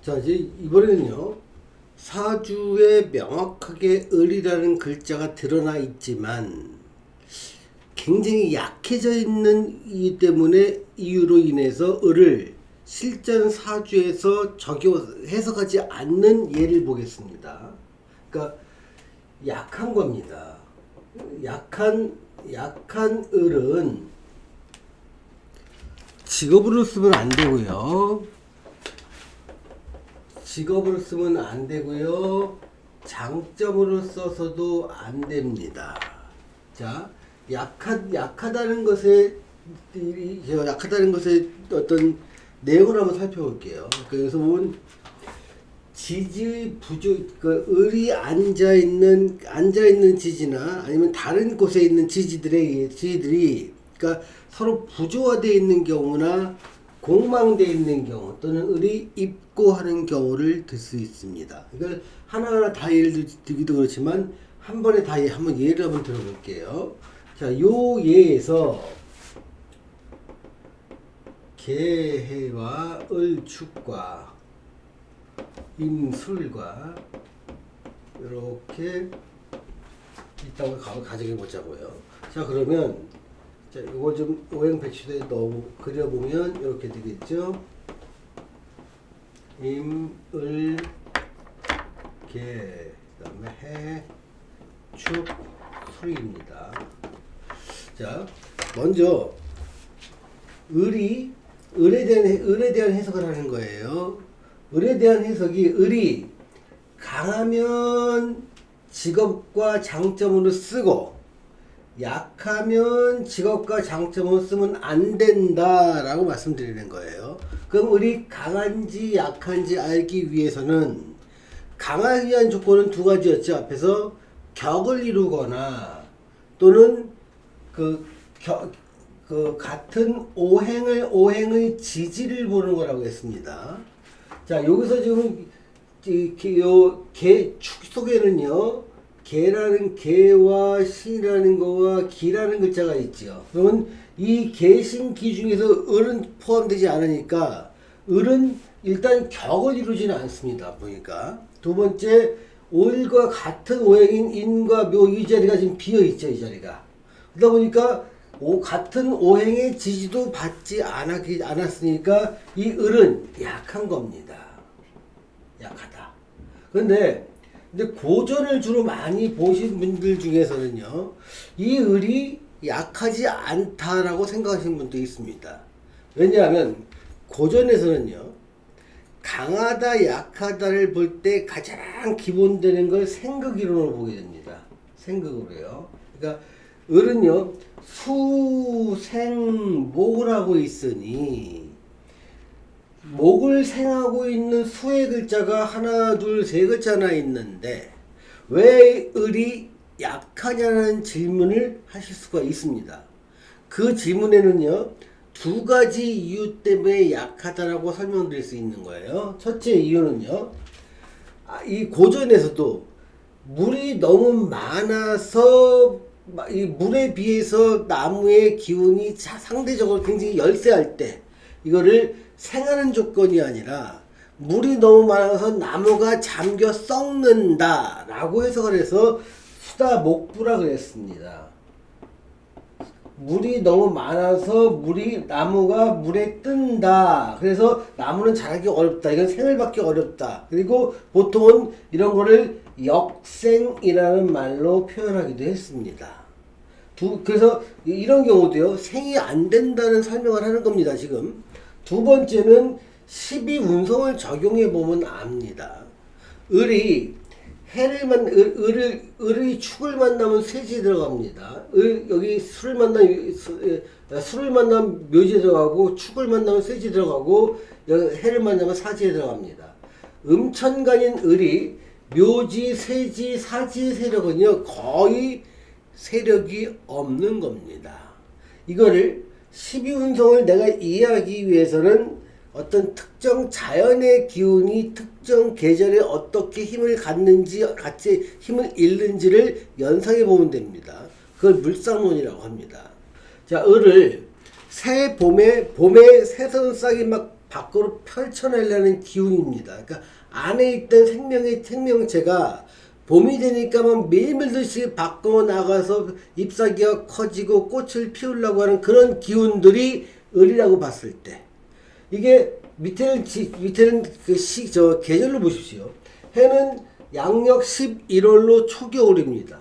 자, 이제 이번에는요, 사주에 명확하게 을이라는 글자가 드러나 있지만 굉장히 약해져 있는 이유로 인해서 을을 실전 사주에서 해석하지 않는 예를 보겠습니다. 그러니까 약한 겁니다. 약한 을은 직업으로 쓰면 안 되고요. 직업으로 쓰면 안 되고요. 장점으로 써서도 안 됩니다. 자, 약하다는 것의 어떤 내용을 한번 살펴볼게요. 그래서 보면 지지 부조, 을이 앉아 있는 지지나 아니면 다른 곳에 있는 지지들이 그러니까 서로 부조화되어 있는 경우나 공망되어 있는 경우 또는 을이 입고하는 경우를 들 수 있습니다. 이걸 하나하나 다 예를 들기도 그렇지만 한 번에 다 한번 예를 한번 들어볼게요. 자, 요 예에서 개해와 을축과 임술과 이렇게 있다고 가정해 보자고요. 자, 그러면 자, 이거 좀 오행 배치도에 그려보면 이렇게 되겠죠. 임, 을, 개, 그 다음에 해, 축, 술입니다. 자, 먼저 을에 대한 해석을 하는 거예요. 을에 대한 해석이 을이 강하면 직업과 장점으로 쓰고 약하면 직업과 장점으로 쓰면 안 된다라고 말씀드리는 거예요. 그럼 을이 강한지 약한지 알기 위해서는 강하기 위한 조건은 두 가지였죠. 앞에서 격을 이루거나 또는 같은 오행의 지지를 보는 거라고 했습니다. 자, 여기서 지금 축 속에는요, 개라는 개와 신이라는 거와 기라는 글자가 있죠. 그러면 이 개신기 중에서 을은 포함되지 않으니까 을은 일단 격을 이루지는 않습니다. 보니까 두 번째, 을과 같은 오행인 인과 묘 이 자리가 지금 비어 있죠. 이 자리가 그러다 보니까 같은 오행의 지지도 받지 않았으니까 이 을은 약한 겁니다. 약하다. 그런데 이제 고전을 주로 많이 보신 분들 중에서는요, 이 을이 약하지 않다라고 생각하시는 분도 있습니다. 왜냐하면 고전에서는요, 강하다 약하다를 볼 때 가장 기본되는 걸 생극이론으로 보게 됩니다. 생극으로요. 그러니까 을은요, 수, 생, 목을 하고 있으니 목을 생하고 있는 수의 글자가 하나, 둘, 세 글자나 있는데 왜 을이 약하냐는 질문을 하실 수가 있습니다. 그 질문에는요, 두 가지 이유 때문에 약하다라고 설명드릴 수 있는 거예요. 첫째 이유는요, 이 고전에서도 물이 너무 많아서 이 물에 비해서 나무의 기운이 상대적으로 굉장히 열세할 때 이거를 생하는 조건이 아니라 물이 너무 많아서 나무가 잠겨 썩는다 라고 해석을 해서 수다목부라 그랬습니다. 물이 너무 많아서 나무가 물에 뜬다. 그래서 나무는 자라기 어렵다. 이건 생을 받기 어렵다. 그리고 보통은 이런 거를 역생이라는 말로 표현하기도 했습니다. 그래서 이런 경우도요, 생이 안 된다는 설명을 하는 겁니다, 지금. 두 번째는 12운성을 적용해 보면 압니다. 을이 을의 축을 만나면 쇠지에 들어갑니다. 여기 술을 만나면 묘지에 들어가고, 축을 만나면 쇠지에 들어가고, 여기 해를 만나면 사지에 들어갑니다. 음천간인 을이 묘지, 쇠지, 사지 세력은요, 거의 세력이 없는 겁니다. 이거를 12운성을 내가 이해하기 위해서는 어떤 특정 자연의 기운이 특정 계절에 어떻게 힘을 갖는지, 같이 힘을 잃는지를 연상해 보면 됩니다. 그걸 물상론이라고 합니다. 자, 을을 봄에 새순 싹이 막 밖으로 펼쳐내려는 기운입니다. 그러니까 안에 있던 생명체가 봄이 되니까만 매일매일씩 밖으로 나가서 잎사귀가 커지고 꽃을 피우려고 하는 그런 기운들이 을이라고 봤을 때, 이게 밑에는 계절로 보십시오. 해는 양력 11월로 초겨울입니다.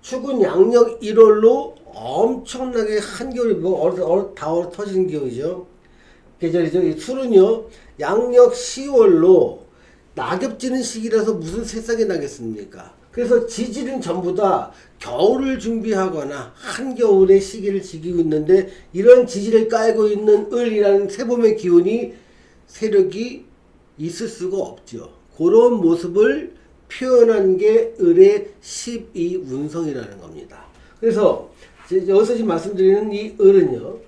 축은 양력 1월로 엄청나게 한겨울이 다 얼어 터지는 겨울이죠. 계절이죠. 이 술은요, 양력 10월로 낙엽지는 시기라서 무슨 새싹이 나겠습니까? 그래서 지지는 전부 다 겨울을 준비하거나 한겨울의 시기를 지키고 있는데, 이런 지지를 깔고 있는 을이라는 세봄의 기운이 세력이 있을 수가 없죠. 그런 모습을 표현한 게 을의 12운성이라는 겁니다. 그래서 여기서 지금 말씀드리는 이 을은요,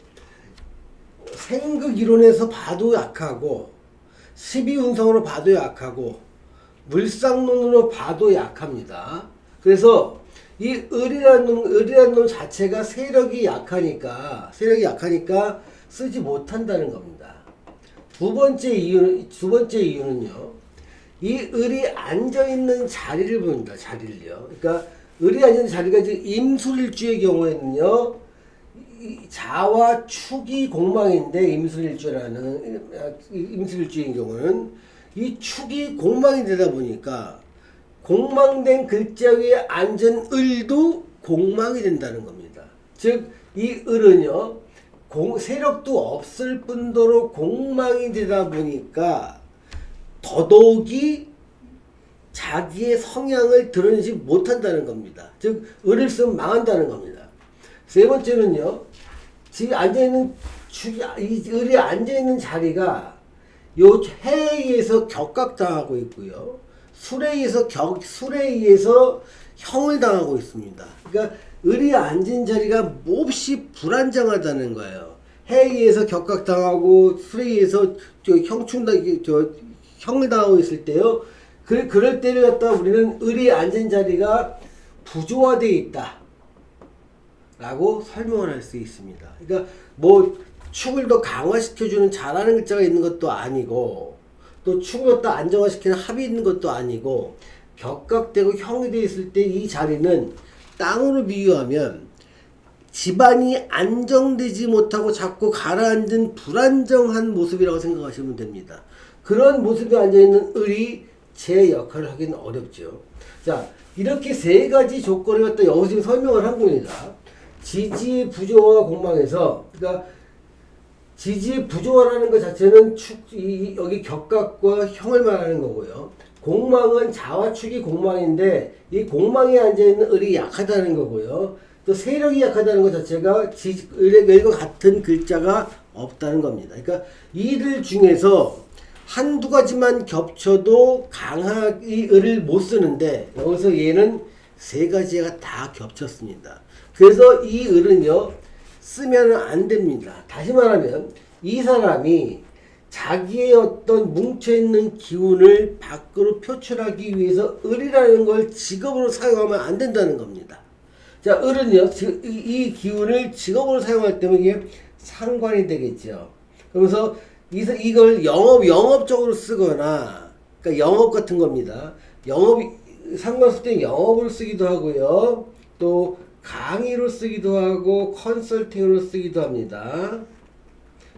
생극 이론에서 봐도 약하고 12운성으로 봐도 약하고 물상론으로 봐도 약합니다. 그래서 이 을이라는 놈 자체가 세력이 약하니까 쓰지 못한다는 겁니다. 두 번째 이유는요, 이 을이 앉아있는 자리를 봅니다. 자리를요. 그러니까 을이 앉아있는 자리가 이제 임술일주의 경우에는요, 자와 축이 공망인데, 임술일주의 경우는 이 축이 공망이 되다 보니까 공망된 글자 위에 앉은 을도 공망이 된다는 겁니다. 즉, 이 을은요, 세력도 없을 뿐더러 공망이 되다 보니까 더더욱이 자기의 성향을 드러내지 못한다는 겁니다. 즉, 을을 쓰면 망한다는 겁니다. 세 번째는요, 지금 앉아있는 이 을이 앉아있는 자리가 요 해에 의해서 격각당하고 있고요, 술에 의해서 형을 당하고 있습니다. 그러니까 을이 앉은 자리가 몹시 불안정하다는 거예요. 해에 의해서 격각당하고 술에 의해서 형을 당하고 있을 때요, 그럴 때를 갖다 우리는 을이 앉은 자리가 부조화되어 있다 라고 설명을 할 수 있습니다. 그러니까 뭐 축을 더 강화시켜주는 잘하는 글자가 있는 것도 아니고, 또 축을 더 안정화시키는 합이 있는 것도 아니고, 격각되고 형이 되어 있을 때 이 자리는 땅으로 비유하면 집안이 안정되지 못하고 자꾸 가라앉은 불안정한 모습이라고 생각하시면 됩니다. 그런 모습에 앉아있는 을이 제 역할을 하기는 어렵죠. 자, 이렇게 세 가지 조건을 갖다 여기서 지금 설명을 한 겁니다. 지지의 부조화와 공망에서, 그러니까 지지의 부조화라는 것 자체는 여기 격각과 형을 말하는 거고요. 공망은 자와 축이 공망인데, 이 공망에 앉아있는 을이 약하다는 거고요. 또 세력이 약하다는 것 자체가 을과 같은 글자가 없다는 겁니다. 그러니까 이들 중에서 한두 가지만 겹쳐도 강하게 을을 못 쓰는데, 여기서 얘는 세 가지가 다 겹쳤습니다. 그래서 이 을은요, 쓰면 안 됩니다. 다시 말하면 이 사람이 자기의 어떤 뭉쳐있는 기운을 밖으로 표출하기 위해서 을이라는 걸 직업으로 사용하면 안 된다는 겁니다. 자, 을은요, 이 기운을 직업으로 사용할 때면 이게 상관이 되겠죠. 그러면서 이걸 영업적으로 쓰거나, 그러니까 영업 같은 겁니다. 상관 쓸 때 영업으로 쓰기도 하고요. 또 강의로 쓰기도 하고 컨설팅으로 쓰기도 합니다.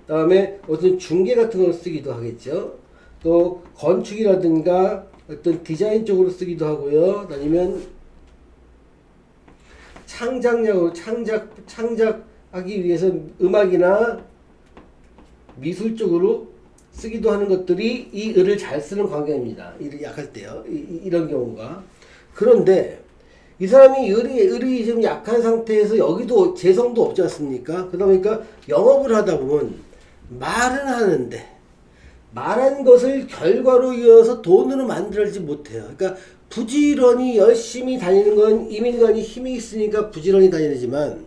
다음에 어떤 중개 같은 걸 쓰기도 하겠죠. 또 건축이라든가 어떤 디자인 쪽으로 쓰기도 하고요. 아니면 창작하기 위해서 음악이나 미술 쪽으로 쓰기도 하는 것들이 이 을을 잘 쓰는 관계입니다. 을이 약할 때요. 이런 경우가. 그런데 이 사람이 을이 좀 약한 상태에서 여기도 재성도 없지 않습니까? 그러다 보니까 영업을 하다 보면 말은 하는데 말한 것을 결과로 이어서 돈으로 만들지 못해요. 그러니까 부지런히 열심히 다니는 건 이민간이 힘이 있으니까 부지런히 다니지만,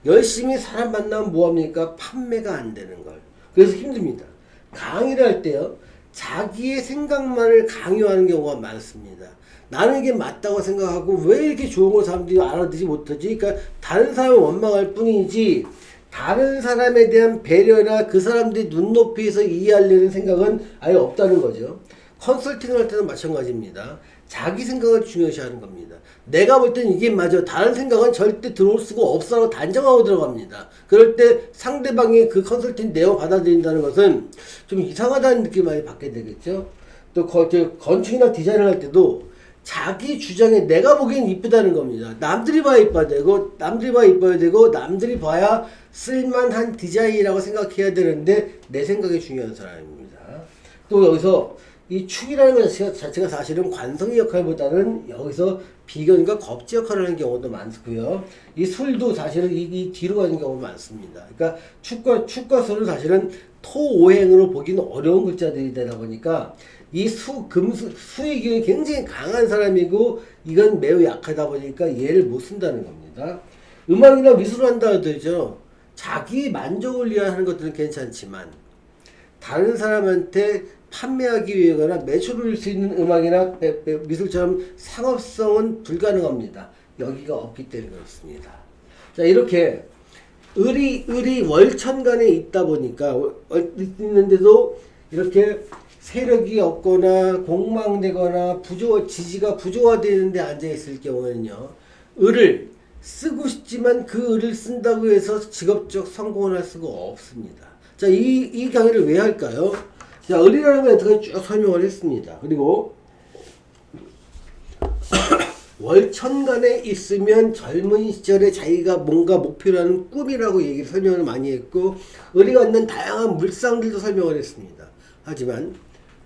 열심히 사람 만나면 뭐합니까? 판매가 안 되는 걸. 그래서 힘듭니다. 강의를 할 때요, 자기의 생각만을 강요하는 경우가 많습니다. 나는 이게 맞다고 생각하고 왜 이렇게 좋은 걸 사람들이 알아듣지 못하지? 그러니까 다른 사람을 원망할 뿐이지 다른 사람에 대한 배려나 그 사람들이 눈높이에서 이해하려는 생각은 아예 없다는 거죠. 컨설팅을 할 때는 마찬가지입니다. 자기 생각을 중요시하는 겁니다. 내가 볼 땐 이게 맞아. 다른 생각은 절대 들어올 수가 없어라고 단정하고 들어갑니다. 그럴 때 상대방이 그 컨설팅 내용 받아들인다는 것은 좀 이상하다는 느낌 많이 받게 되겠죠. 또 건축이나 디자인을 할 때도 자기 주장에 내가 보기엔 이쁘다는 겁니다. 남들이 봐야 이뻐야 되고, 남들이 봐야 쓸만한 디자인이라고 생각해야 되는데 내 생각이 중요한 사람입니다. 또 여기서 이 축이라는 것 자체가 사실은 관성의 역할보다는 여기서 비견과 겁지 역할을 하는 경우도 많고요. 이 술도 사실은 이 뒤로 가는 경우도 많습니다. 그러니까 축과 술은 사실은 토오행으로 보기는 어려운 글자들이 되다 보니까 이 수의 기운이 굉장히 강한 사람이고 이건 매우 약하다 보니까 얘를 못 쓴다는 겁니다. 음악이나 미술을 한다 하더죠. 자기 만족을 위하여 하는 것들은 괜찮지만 다른 사람한테 판매하기 위해거나 매출을 올릴 수 있는 음악이나 미술처럼 상업성은 불가능합니다. 여기가 없기 때문에 그렇습니다. 자, 이렇게 을이 월천간에 있다 보니까 있는데도 이렇게 세력이 없거나 공망되거나 지지가 부조화되는데 앉아있을 경우에는요, 을을 쓰고 싶지만 그 을을 쓴다고 해서 직업적 성공을 할 수가 없습니다. 자, 이 강의를 왜 할까요? 자, 을이라는 멘트가 쭉 설명을 했습니다. 그리고 월천간에 있으면 젊은 시절에 자기가 뭔가 목표로 하는 꿈이라고 설명을 많이 했고, 을이 갖는 다양한 물상들도 설명을 했습니다. 하지만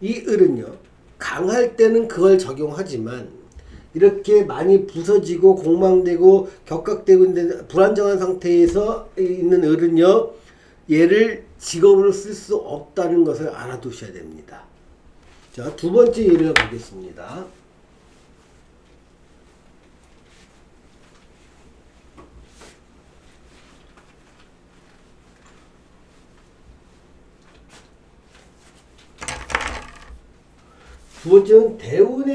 이 을은요, 강할 때는 그걸 적용하지만 이렇게 많이 부서지고 공망되고 격각되고 있는 불안정한 상태에서 있는 을은요, 얘를 직업으로 쓸 수 없다는 것을 알아두셔야 됩니다. 자, 두 번째 예를 보겠습니다. 두 번째는 대운에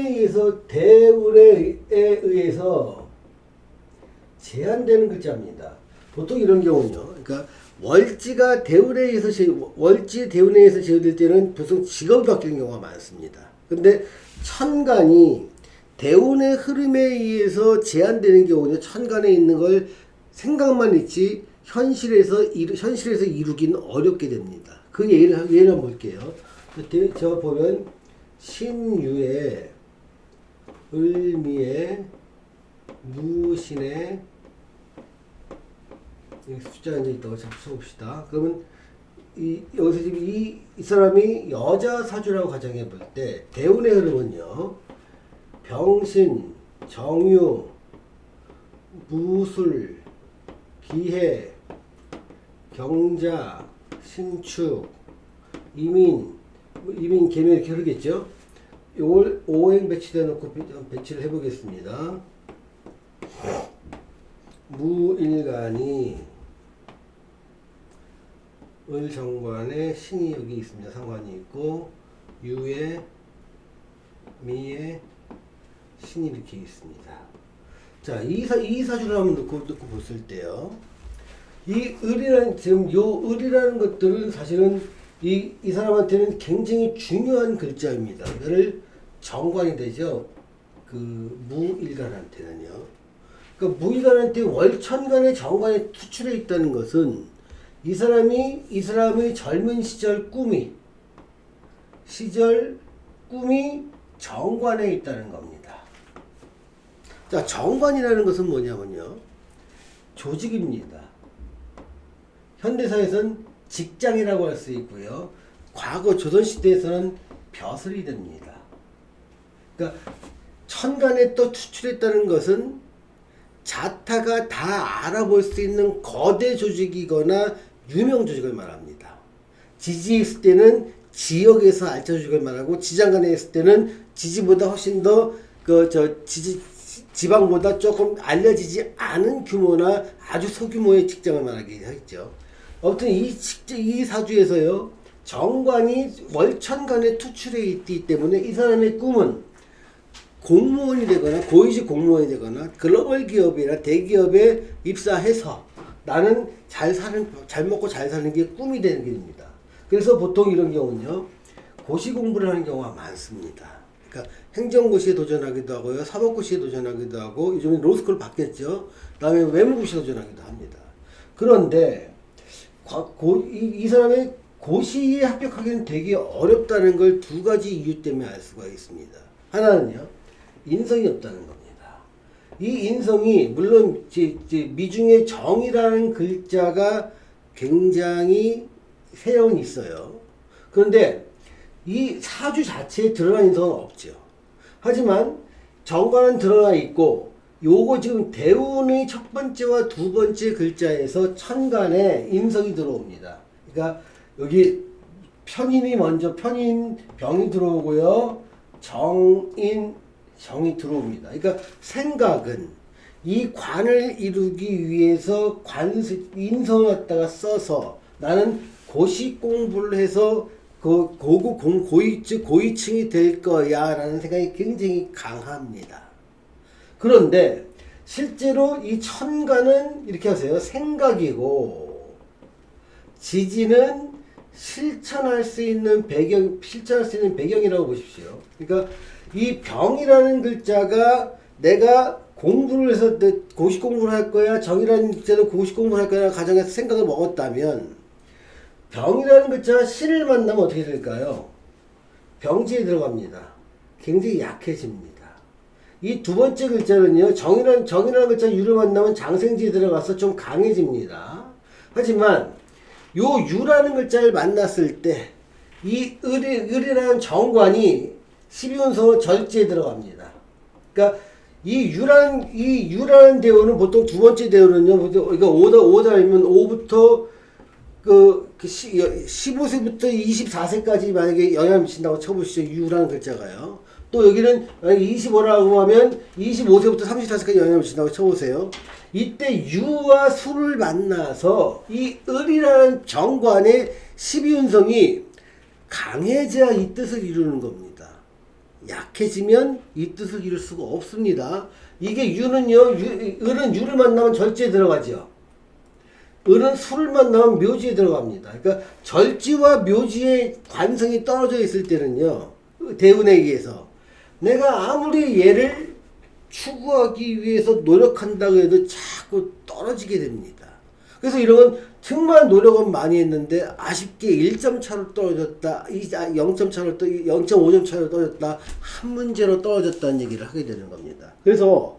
의해서 제한되는 글자입니다. 보통 이런 경우는요, 그러니까 월지가 대운에 의해서 제어될 때는 보통 직업이 바뀌는 경우가 많습니다. 근데 천간이 대운의 흐름에 의해서 제한되는 경우는 천간에 있는 걸 생각만 있지 현실에서 이루기는 어렵게 됩니다. 그 예를 한번 볼게요. 저 보면 신유에 을미에 무신에 숫자가 이제 있다고 써봅시다. 그러면 여기서 지금 이 사람이 여자 사주라고 가정해 볼 때 대운의 흐름은요, 병신, 정유, 무술, 기해, 경자, 신축, 이민, 개묘 이렇게 흐르겠죠. 요걸 오행 배치돼 놓고 배치를 해보겠습니다. 무일간이 을정관에 신이 여기 있습니다. 상관이 있고 유에 미에 신이 이렇게 있습니다. 자, 이 사주를 한번 놓고 봤을 때요, 이 을이라는 지금 요 을이라는 것들은 사실은 이 사람한테는 굉장히 중요한 글자입니다. 이거를 정관이 되죠. 그 무일간한테는요. 그러니까 무일간한테 월천간의 정관에 투출해 있다는 것은 이 사람의 젊은 시절 꿈이 정관에 있다는 겁니다. 자, 정관이라는 것은 뭐냐면요, 조직입니다. 현대사에서는 직장이라고 할 수 있고요, 과거 조선시대에서는 벼슬이 됩니다. 그러니까 천간에 또 투출했다는 것은 자타가 다 알아볼 수 있는 거대 조직이거나 유명 조직을 말합니다. 지지에 있을 때는 지역에서 알짜 조직을 말하고, 지장간에 있을 때는 지지보다 훨씬 더 지방보다 조금 알려지지 않은 규모나 아주 소규모의 직장을 말하게 하겠죠. 아무튼 이 사주에서요, 정관이 월천간에 투출해 있기 때문에 이 사람의 꿈은 공무원이 되거나 고위직 공무원이 되거나 글로벌 기업이나 대기업에 입사해서 나는 잘 먹고 잘 사는 게 꿈이 되는 게 됩니다. 그래서 보통 이런 경우는요, 고시 공부를 하는 경우가 많습니다. 그러니까 행정고시에 도전하기도 하고요, 사법고시에 도전하기도 하고, 요즘에 로스쿨 바뀌었죠. 그 다음에 외무고시에 도전하기도 합니다. 그런데 이 사람의 고시에 합격하기는 되게 어렵다는 걸 두 가지 이유 때문에 알 수가 있습니다. 하나는요, 인성이 없다는 겁니다. 이 인성이 물론 미중에 정이라는 글자가 굉장히 세형이 있어요. 그런데 이 사주 자체에 드러난 인성은 없죠. 하지만 정과는 드러나 있고, 요거 지금 대운의 첫 번째와 두 번째 글자에서 천간에 인성이 들어옵니다. 그러니까 여기 편인이 먼저 병이 들어오고요, 정이 들어옵니다. 그러니까 생각은 이 관을 이루기 위해서 인성을 갖다가 써서 나는 고시 공부를 해서 고위층이 될 거야 라는 생각이 굉장히 강합니다. 그런데 실제로 이 천간은 이렇게 하세요. 생각이고, 지지는 실천할 수 있는 배경이라고 보십시오. 그러니까 이 병이라는 글자가 내가 공부를 해서 고시 공부를 할 거야, 정이라는 글자도 고시 공부를 할 거야 가정에서 생각을 먹었다면, 병이라는 글자가 신을 만나면 어떻게 될까요? 병지에 들어갑니다. 굉장히 약해집니다. 이 두 번째 글자는요, 정이라는 글자 유를 만나면 장생지에 들어가서 좀 강해집니다. 하지만 요 유라는 글자를 만났을 때 이 을이라는 정관이 12운서 절지에 들어갑니다. 그러니까 이 유라는 대우는 보통 두 번째 대우는요, 이거 5달이면 5부터 15세부터 24세까지 만약에 영향을 미친다고 쳐보시죠. 유라는 글자가요. 또 여기는 25라고 하면 25세부터 34세까지 영향을 미친다고 쳐보세요. 이때 유와 수를 만나서 이 을이라는 정관의 12운성이 강해져야 이 뜻을 이루는 겁니다. 약해지면 이 뜻을 이룰 수가 없습니다. 이게 유는요, 을은 유를 만나면 절지에 들어가죠. 을은 수를 만나면 묘지에 들어갑니다. 그러니까 절지와 묘지의 관성이 떨어져 있을 때는요, 대운에 의해서 내가 아무리 얘를 추구하기 위해서 노력한다고 해도 자꾸 떨어지게 됩니다. 그래서 이런 건 정말 노력은 많이 했는데 아쉽게 1점 차로 떨어졌다, 0점 차로 0.5점 차로 떨어졌다, 한 문제로 떨어졌다는 얘기를 하게 되는 겁니다. 그래서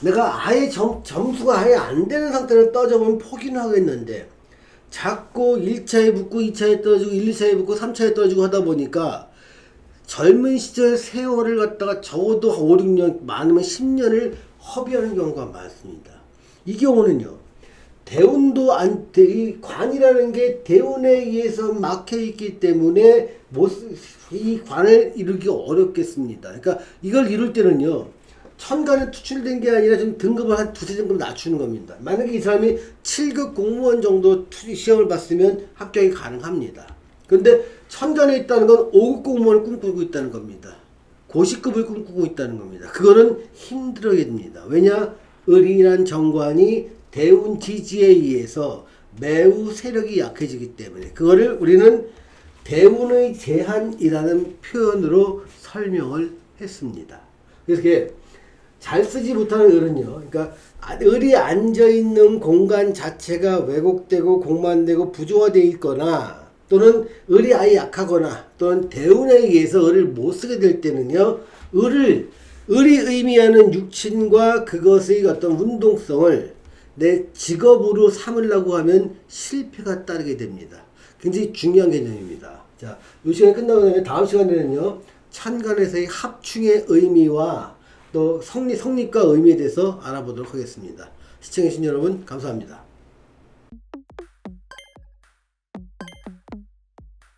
내가 아예 점수가 아예 안 되는 상태로 떨어져보면 포기는 하겠는데, 자꾸 1차에 붙고 2차에 떨어지고 1, 2차에 붙고 3차에 떨어지고 하다 보니까 젊은 시절 세월을 갖다가 적어도 5, 6년, 많으면 10년을 허비하는 경우가 많습니다. 이 경우는요, 대운도 이 관이라는 게 대운에 의해서 막혀있기 때문에 이 관을 이루기 어렵겠습니다. 그러니까 이걸 이룰 때는요, 천간에 투출된 게 아니라 좀 등급을 한 두세 등급 낮추는 겁니다. 만약에 이 사람이 7급 공무원 정도 시험을 봤으면 합격이 가능합니다. 근데 천간에 있다는 건 5급 공무원을 꿈꾸고 있다는 겁니다. 고시급을 꿈꾸고 있다는 겁니다. 그거는 힘들어야 됩니다. 왜냐? 을이란 정관이 대운 지지에 의해서 매우 세력이 약해지기 때문에, 그거를 우리는 대운의 제한이라는 표현으로 설명을 했습니다. 그래서 잘 쓰지 못하는 을은요, 그러니까 을이 앉아있는 공간 자체가 왜곡되고 공만되고 부조화되어 있거나, 또는 을이 아예 약하거나, 또는 대운에 의해서 을을 못 쓰게 될 때는요, 을이 의미하는 육친과 그것의 어떤 운동성을 내 직업으로 삼으려고 하면 실패가 따르게 됩니다. 굉장히 중요한 개념입니다. 자, 이 시간이 끝나고 나면 다음 시간에는요, 천간에서의 합충의 의미와 또 성립과 의미에 대해서 알아보도록 하겠습니다. 시청해주신 여러분 감사합니다.